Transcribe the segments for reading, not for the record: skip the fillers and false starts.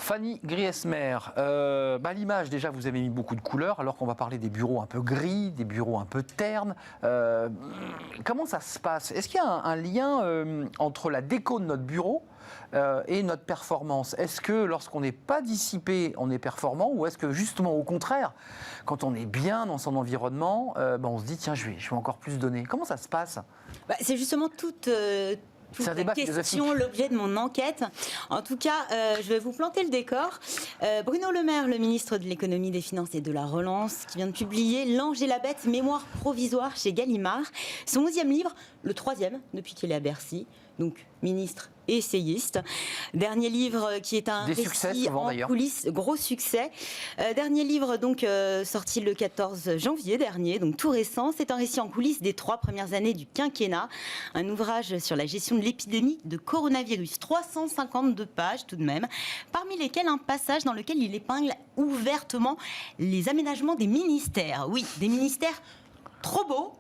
Fanny Griesmer, l'image déjà vous avez mis beaucoup de couleurs alors qu'on va parler des bureaux un peu gris, des bureaux un peu ternes. Comment ça se passe? Est-ce qu'il y a un lien entre la déco de notre bureau et notre performance? Est-ce que lorsqu'on n'est pas dissipé, on est performant, ou est-ce que justement au contraire, quand on est bien dans son environnement, on se dit tiens je vais encore plus donner? Comment ça se passe? C'est justement toute c'est un débat question, l'objet de mon enquête. En tout cas, je vais vous planter le décor. Bruno Le Maire, le ministre de l'économie, des finances et de la relance, qui vient de publier L'Ange et la Bête, mémoire provisoire chez Gallimard. Son 11e livre, le 3e depuis qu'il est à Bercy. Donc, ministre et essayiste. Dernier livre qui est un récit en coulisses, gros succès. Dernier livre donc sorti le 14 janvier dernier, donc tout récent. C'est un récit en coulisses des 3 premières années du quinquennat. Un ouvrage sur la gestion de l'épidémie de coronavirus. 352 pages tout de même, parmi lesquelles un passage dans lequel il épingle ouvertement les aménagements des ministères. Oui, des ministères trop beaux.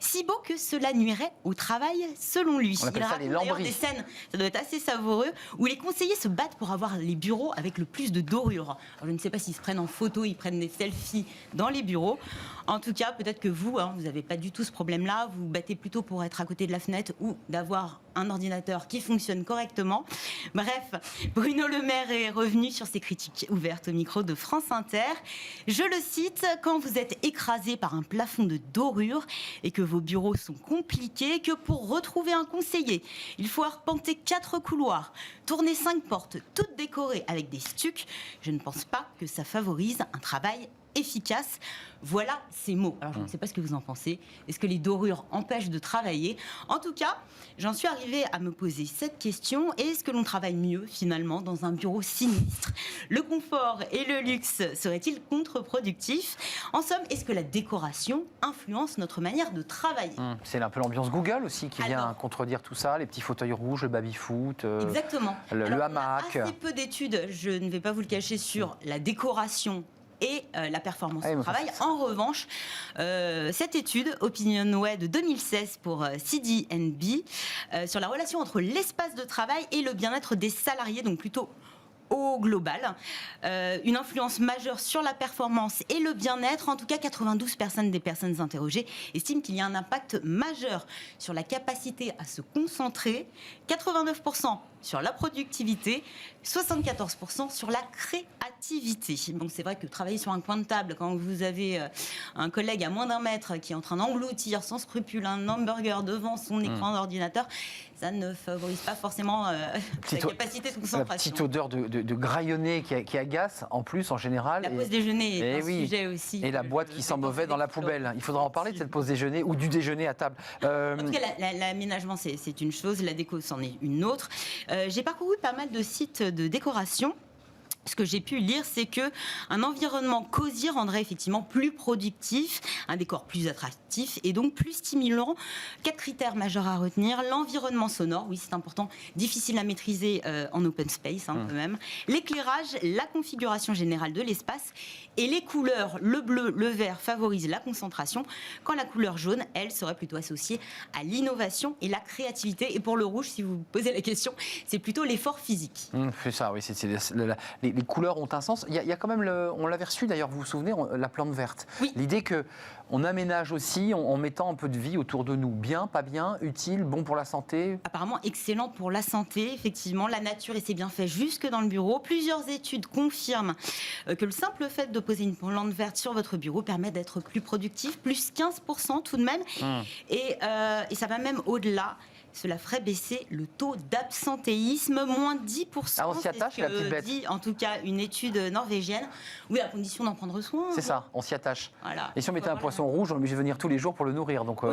Si beau que cela nuirait au travail, selon lui. On appelle ça les lambris. Des scènes, ça doit être assez savoureux, où les conseillers se battent pour avoir les bureaux avec le plus de dorures. Alors, je ne sais pas s'ils se prennent en photo, ils prennent des selfies dans les bureaux. En tout cas, peut-être que vous n'avez pas du tout ce problème-là. Vous vous battez plutôt pour être à côté de la fenêtre ou d'avoir un ordinateur qui fonctionne correctement. Bref, Bruno Le Maire est revenu sur ses critiques ouvertes au micro de France Inter. Je le cite, « Quand vous êtes écrasé par un plafond de dorures et que vos bureaux sont compliqués, que pour retrouver un conseiller, il faut arpenter 4 couloirs, tourner 5 portes, toutes décorées avec des stucs, je ne pense pas que ça favorise un travail efficace. » Voilà ces mots. Alors, je ne sais pas ce que vous en pensez. Est-ce que les dorures empêchent de travailler? En tout cas, j'en suis arrivée à me poser cette question. Est-ce que l'on travaille mieux, finalement, dans un bureau sinistre? Le confort et le luxe seraient-ils contre-productifs? En somme, est-ce que la décoration influence notre manière de travailler? C'est un peu l'ambiance Google aussi qui vient contredire tout ça, les petits fauteuils rouges, le baby-foot, exactement. Le hamac. Il y a assez peu d'études, je ne vais pas vous le cacher, sur la décoration et la performance au travail. En revanche, cette étude, OpinionWay de 2016 pour CD&B, sur la relation entre l'espace de travail et le bien-être des salariés, donc plutôt au global, une influence majeure sur la performance et le bien-être. En tout cas, 92% des personnes interrogées estiment qu'il y a un impact majeur sur la capacité à se concentrer, 89% sur la productivité, 74% sur la créativité. Bon, c'est vrai que travailler sur un coin de table, quand vous avez un collègue à moins d'1 mètre qui est en train d'engloutir sans scrupule un hamburger devant son écran d'ordinateur, ça ne favorise pas forcément la capacité de concentration. La petite odeur de graillonné qui agace, en plus, en général. La pause déjeuner est un sujet aussi. Et la boîte qui sent mauvais dans la poubelle. Il faudra en parler de cette pause déjeuner ou du déjeuner à table. En tout cas, l'aménagement, c'est une chose, la déco, c'en est une autre. J'ai parcouru pas mal de sites de décoration. Ce que j'ai pu lire, c'est que un environnement cosy rendrait effectivement plus productif, un décor plus attractif et donc plus stimulant. 4 critères majeurs à retenir. L'environnement sonore, oui c'est important, difficile à maîtriser en open space quand même. L'éclairage, la configuration générale de l'espace et les couleurs. Le bleu, le vert favorisent la concentration, quand la couleur jaune, elle, serait plutôt associée à l'innovation et la créativité. Et pour le rouge, si vous vous posez la question, c'est plutôt l'effort physique. C'est ça, oui, les couleurs ont un sens. Il y a quand même, on l'avait reçu d'ailleurs, vous vous souvenez, la plante verte. Oui. L'idée qu'on aménage aussi en mettant un peu de vie autour de nous. Bien, pas bien, utile, bon pour la santé? Apparemment excellent pour la santé, effectivement. La nature et ses bienfaits jusque dans le bureau. Plusieurs études confirment que le simple fait de poser une plante verte sur votre bureau permet d'être plus productif, plus 15% tout de même. Et ça va même au-delà. Cela ferait baisser le taux d'absentéisme, moins 10%. Ah, on s'y attache, la petite bête. Dit en tout cas une étude norvégienne. Oui, à condition d'en prendre soin. C'est ça, on s'y attache. Voilà. Et si on mettait un poisson rouge, on est obligé de venir tous les jours pour le nourrir. Donc,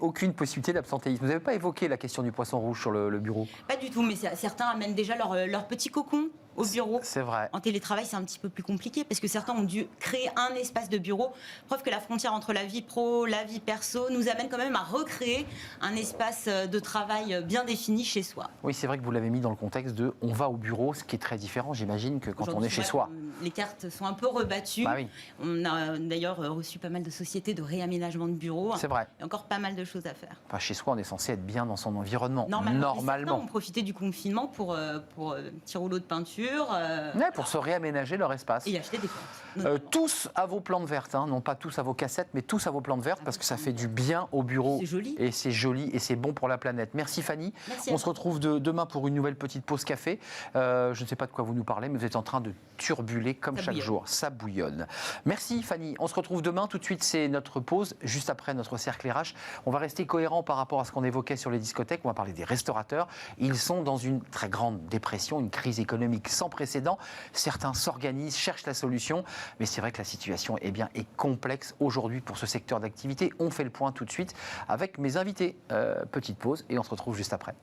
aucune possibilité d'absentéisme. Vous n'avez pas évoqué la question du poisson rouge sur le bureau? Pas du tout, mais certains amènent déjà leur petit cocon au bureau. C'est vrai. En télétravail, c'est un petit peu plus compliqué parce que certains ont dû créer un espace de bureau. Preuve que la frontière entre la vie pro, la vie perso nous amène quand même à recréer un espace de travail bien défini chez soi. Oui, c'est vrai que vous l'avez mis dans le contexte de on va au bureau, ce qui est très différent, j'imagine, que quand on est chez soi. Les cartes sont un peu rebattues. Bah oui. On a d'ailleurs reçu pas mal de sociétés de réaménagement de bureaux. C'est vrai. Il y a encore pas mal de choses à faire. Enfin, chez soi, on est censé être bien dans son environnement. Normalement. Certains ont profité du confinement pour un petit rouleau de peinture voiture. Ouais, pour se réaménager leur espace. Et acheter des plantes. Tous à vos plantes vertes, hein, non pas tous à vos cassettes, mais tous à vos plantes vertes, parce que ça fait du bien au bureau. C'est joli. Et c'est joli et c'est bon pour la planète. Merci Fanny. Merci On se retrouve demain pour une nouvelle petite pause café. Je ne sais pas de quoi vous nous parlez, mais vous êtes en train de turbuler comme chaque jour. Ça bouillonne. Merci Fanny. On se retrouve demain. Tout de suite, c'est notre pause, juste après notre cercle RH. On va rester cohérent par rapport à ce qu'on évoquait sur les discothèques. On va parler des restaurateurs. Ils sont dans une très grande dépression, une crise économique sans précédent. Certains s'organisent, cherchent la solution, mais c'est vrai que la situation est complexe aujourd'hui pour ce secteur d'activité. On fait le point tout de suite avec mes invités. Petite pause et on se retrouve juste après.